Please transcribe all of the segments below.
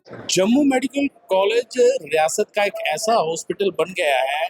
Jammu medical college रियासत का एक ऐसा हॉस्पिटल बन गया है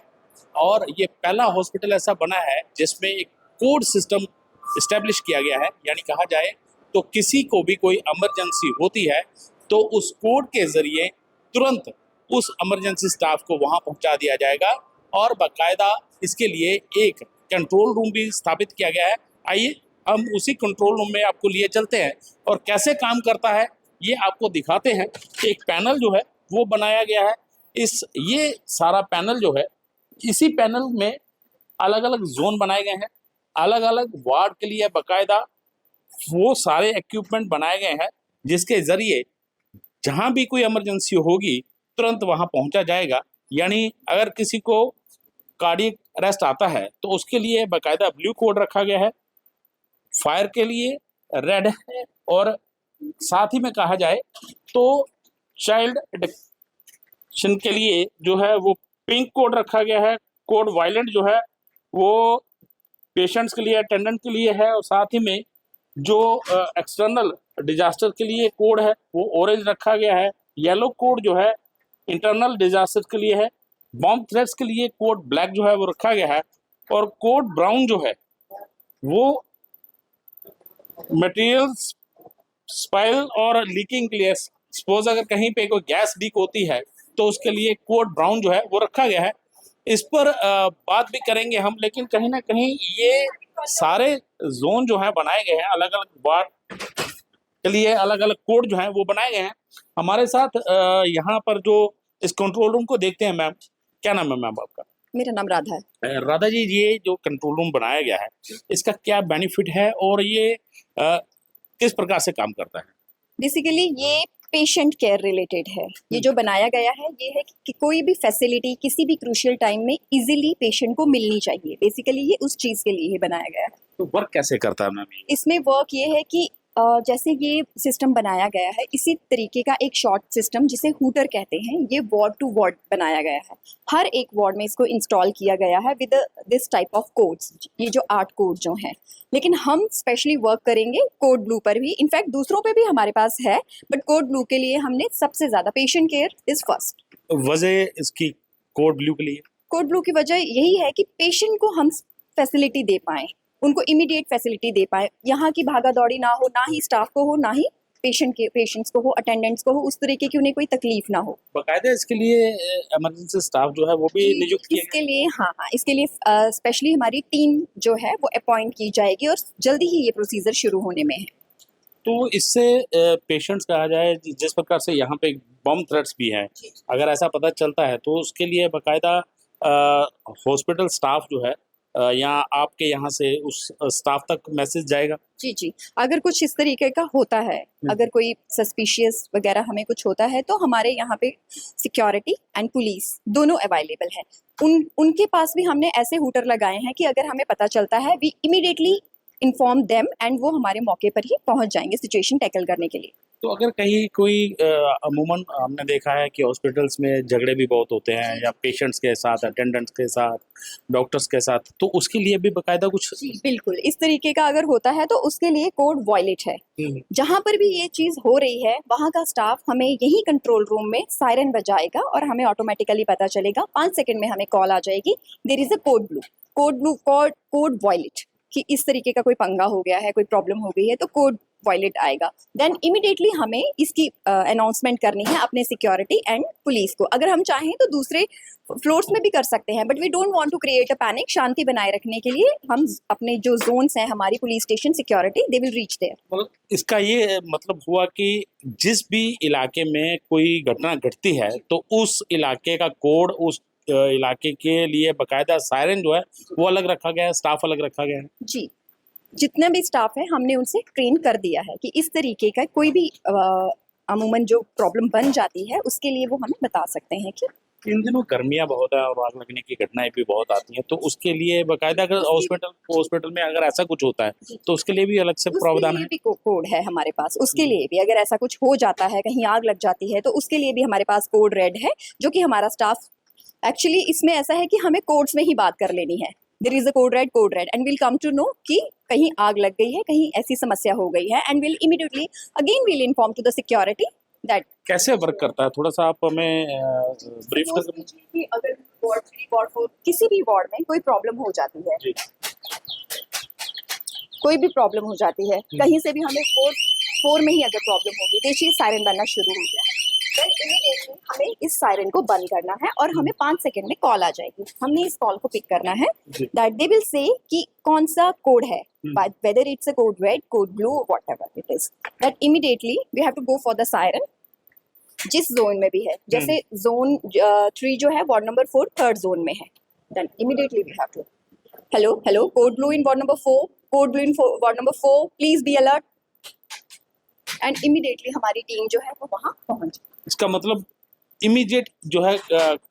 और ये पहला हॉस्पिटल ऐसा बना है जिसमें एक कोड सिस्टम इस्टेब्लिश किया गया है। यानी कहा जाए तो किसी को भी कोई इमरजेंसी होती है तो उस कोड के जरिए तुरंत उस इमरजेंसी स्टाफ को वहां पहुंचा दिया जाएगा और बाकायदा इसके लिए एक कंट्रोल रूम भी स्थापित किया गया है। आइए हम उसी कंट्रोल रूम में आपको लिए चलते हैं और कैसे काम करता है ये आपको दिखाते हैं। एक पैनल जो है वो बनाया गया है। ये सारा पैनल जो है, इसी पैनल में अलग अलग जोन बनाए गए हैं। अलग अलग वार्ड के लिए बाकायदा वो सारे इक्विपमेंट बनाए गए हैं जिसके जरिए जहां भी कोई इमरजेंसी होगी तुरंत वहां पहुंचा जाएगा। यानी अगर किसी को कार्डियक अरेस्ट आता है तो उसके लिए बाकायदा ब्लू कोड रखा गया है, फायर के लिए रेड है और साथ ही में कहा जाए तो चाइल्ड एडिक्शन के लिए जो है वो पिंक कोड रखा गया है। कोड वायलेंट जो है वो पेशेंट्स के लिए, अटेंडेंट के लिए है और साथ ही में जो एक्सटर्नल डिजास्टर के लिए कोड है वो ऑरेंज रखा गया है। येलो कोड जो है इंटरनल डिजास्टर के लिए है। बॉम्ब थ्रेट्स के लिए कोड ब्लैक जो है वो रखा गया है और कोड ब्राउन जो है वो मटेरियल्स स्पाइल और लीकिंग के लिए, सपोज अगर कहीं पे कोई गैस लीक होती है तो उसके लिए कोड ब्राउन जो है वो रखा गया है। इस पर बात भी करेंगे हम, लेकिन कहीं ना कहीं ये सारे जोन जो है बनाए गए हैं, अलग अलग वार्ड के लिए अलग अलग कोड जो है वो बनाए गए हैं। हमारे साथ यहाँ पर जो इस कंट्रोल रूम को देखते हैं, मैम क्या नाम है मैम आपका? मेरा नाम राधा है। राधा जी, ये जो कंट्रोल रूम बनाया गया है इसका क्या बेनिफिट है और ये किस प्रकार से काम करता है? बेसिकली ये पेशेंट केयर रिलेटेड है। ये जो बनाया गया है ये है कि कोई भी फैसिलिटी किसी भी क्रूशियल टाइम में इजीली पेशेंट को मिलनी चाहिए। बेसिकली ये उस चीज के लिए ही बनाया गया है। तो वर्क कैसे करता है मैम? इसमें वर्क ये है कि जैसे ये सिस्टम बनाया गया है इसी तरीके का एक शॉर्ट सिस्टम जिसे हूटर कहते हैं, ये वार्ड टू वार्ड बनाया गया है। हर एक वार्ड में इसको इंस्टॉल किया गया है with this type of codes, ये जो 8 कोड जो हैं। लेकिन हम स्पेशली वर्क करेंगे कोड ब्लू पर भी। इनफैक्ट दूसरों पे भी हमारे पास है, बट कोड ब्लू के लिए हमने सबसे ज्यादा, पेशेंट केयर इज फर्स्ट। वजह इसकी कोड ब्लू के लिए? कोड ब्लू की वजह यही है कि पेशेंट को हम फैसिलिटी दे पाएं, उनको इमीडिएट फैसिलिटी दे पाए। यहाँ की भागा दौड़ी ना हो, ना ही स्टाफ को हो, ना ही पेशेंट्स को हो, अटेंडेंट्स को हो, उस तरीके की उन्हें कोई तकलीफ ना हो। बाकायदा इसके लिए इमरजेंसी स्टाफ जो है वो भी नियुक्त किया इसके लिए हाँ, इसके लिए स्पेशली हमारी टीम जो है वो अपॉइंट की जाएगी और जल्दी ही ये प्रोसीजर शुरू होने में है। तो इससे पेशेंट्स कहा जाए, जिस प्रकार से यहाँ पे बम थ्रेट्स भी हैं, अगर ऐसा पता चलता है तो उसके लिए बाकायदा हॉस्पिटल स्टाफ जो है या आपके यहाँ से उस स्टाफ तक मैसेज जाएगा? जी जी, अगर कुछ इस तरीके का होता है, अगर कोई सस्पिशियस वगैरह हमें कुछ होता है तो हमारे यहाँ पे सिक्योरिटी एंड पुलिस दोनों अवेलेबल है। उनके पास भी हमने ऐसे हूटर लगाए हैं कि अगर हमें पता चलता है we immediately inform them and वो हमारे मौके पर ही पहुंच जाएंगे सिचुएशन टैकल करने के लिए। तो अगर कहीं कोई अमूमन हमने देखा है कि हॉस्पिटल्स में झगड़े भी बहुत होते हैं या पेशेंट्स के साथ, अटेंडेंट्स के साथ, डॉक्टर्स के साथ, तो उसके लिए भी बाकायदा कुछ? बिल्कुल, इस तरीके का अगर होता है तो उसके लिए कोड वॉयलेट है। जहां पर भी ये चीज हो रही है वहां का स्टाफ हमें यही कंट्रोल रूम में सायरन बजाएगा और हमें ऑटोमेटिकली पता चलेगा, 5 सेकंड में हमें कॉल आ जाएगी, there is a code violet, कि इस तरीके का कोई पंगा हो गया है, कोई प्रॉब्लम हो गई है, तो कोड वॉयलेट आएगा। देन इमीडिएटली हमें इसकी अनाउंसमेंट करनी है अपने सिक्योरिटी एंड पुलिस को। अगर हम चाहें तो दूसरे फ्लोर्स में भी कर सकते हैं, but we don't want to create a panic. शांति बनाए रखने के लिए हम अपने जो जोन्स हैं, हमारी police station, security, they will reach there. मतलब इसका ये मतलब हुआ कि जिस भी इलाके में कोई घटना घटती है तो उस इलाके का कोड, उस इलाके के लिए बाकायदा सायरन जो है वो अलग रखा गया है, स्टाफ अलग रखा गया है? जी, जितने भी स्टाफ है हमने उनसे ट्रेन कर दिया है कि इस तरीके का कोई भी अमूमन जो प्रॉब्लम बन जाती है उसके लिए वो हमें बता सकते हैं कि इन दिनों गर्मियां बहुत है और आग लगने की घटनाएं भी बहुत आती हैं, तो उसके लिए बाकायदा अगर हॉस्पिटल में अगर ऐसा कुछ होता है तो उसके लिए भी अलग से प्रावधान है? भी कोड है हमारे पास। उसके लिए भी अगर ऐसा कुछ हो जाता है, कहीं आग लग जाती है, तो उसके लिए भी हमारे पास कोड रेड है, जो कि हमारा स्टाफ, एक्चुअली इसमें ऐसा है कि हमें कोड्स में ही बात कर लेनी है। There is a code red and will come to know कि कहीं आग लग गई है, कहीं ऐसी समस्या हो गई है, and will immediately again will inform to the security that कैसे वर्क करता है, थोड़ा सा आप हमें ब्रीफ कर। कि अगर वार्ड 3 वार्ड 4 किसी भी वार्ड में कोई प्रॉब्लम हो जाती है, जी। कोई भी प्रॉब्लम हो जाती है, कहीं से भी हमें वार्ड 4 में ही अगर प्रॉब्लम होगी, देखिए सायरन बनना शुरू हो गया, देन इमीडिएटली हमें इस सायरन को बंद करना है और हमें 5 सेकंड में कॉल आ जाएगी। हमने इस कॉल को पिक करना है, दैट दे विल से कि कौन सा कोड है, whether it's a code red, code blue, whatever it is, that immediately we have to go for the siren जिस जोन में भी है। जैसे जोन 3 जो है वार्ड नंबर 4 थर्ड जोन में है, then immediately we have to hello hello code blue in ward number 4, code blue in ward number 4, please be alert, and immediately हमारी टीम जो है वो वहां पहुंच। इसका मतलब इमीडिएट जो है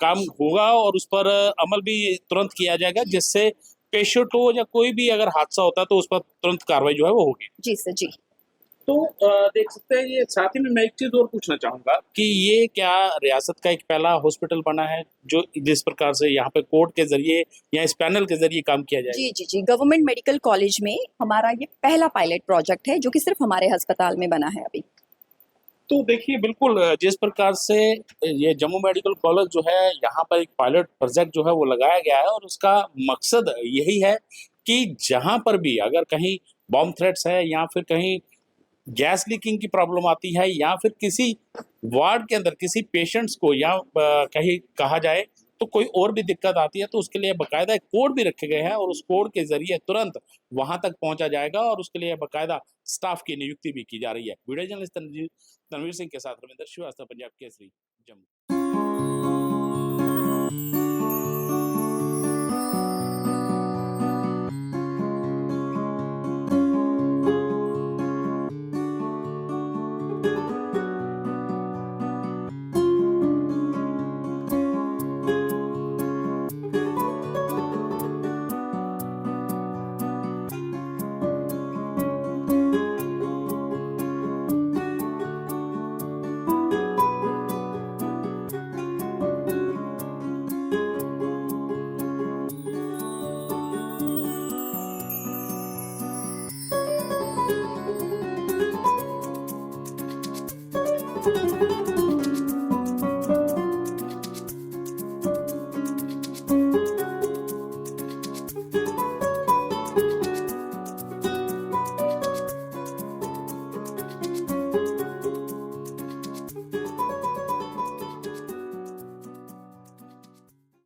काम होगा और उस पर अमल भी तुरंत किया जाएगा, जिससे पेशेंट हो या कोई भी अगर हादसा होता है तो उस पर तुरंत कार्रवाई जो है वो होगी। जी सर जी। तो देख सकते हैं, ये साथ ही में मैं एक चीज और पूछना चाहूंगा कि ये क्या रियासत का एक पहला हॉस्पिटल बना है जो जिस प्रकार से यहाँ पे कोर्ट के जरिए या इस पैनल के जरिए काम किया जाएगा? जी जी जी, गवर्नमेंट मेडिकल कॉलेज में हमारा ये पहला पायलट प्रोजेक्ट है जो कि सिर्फ हमारे अस्पताल में बना है अभी। तो देखिए बिल्कुल जिस प्रकार से ये जम्मू मेडिकल कॉलेज जो है यहाँ पर एक पायलट प्रोजेक्ट जो है वो लगाया गया है और उसका मकसद यही है कि जहाँ पर भी अगर कहीं बॉम्ब थ्रेट्स है या फिर कहीं गैस लीकिंग की प्रॉब्लम आती है या फिर किसी वार्ड के अंदर किसी पेशेंट्स को या कहीं कहा जाए तो कोई और भी दिक्कत आती है तो उसके लिए बाकायदा एक कोड भी रखे गए हैं और उस कोड के जरिए तुरंत वहां तक पहुंचा जाएगा और उसके लिए बाकायदा स्टाफ की नियुक्ति भी की जा रही है। वीडियो जर्नलिस्ट तनवीर सिंह के साथ रविंदर श्रीवास्तव, पंजाब केसरी, जम्मू।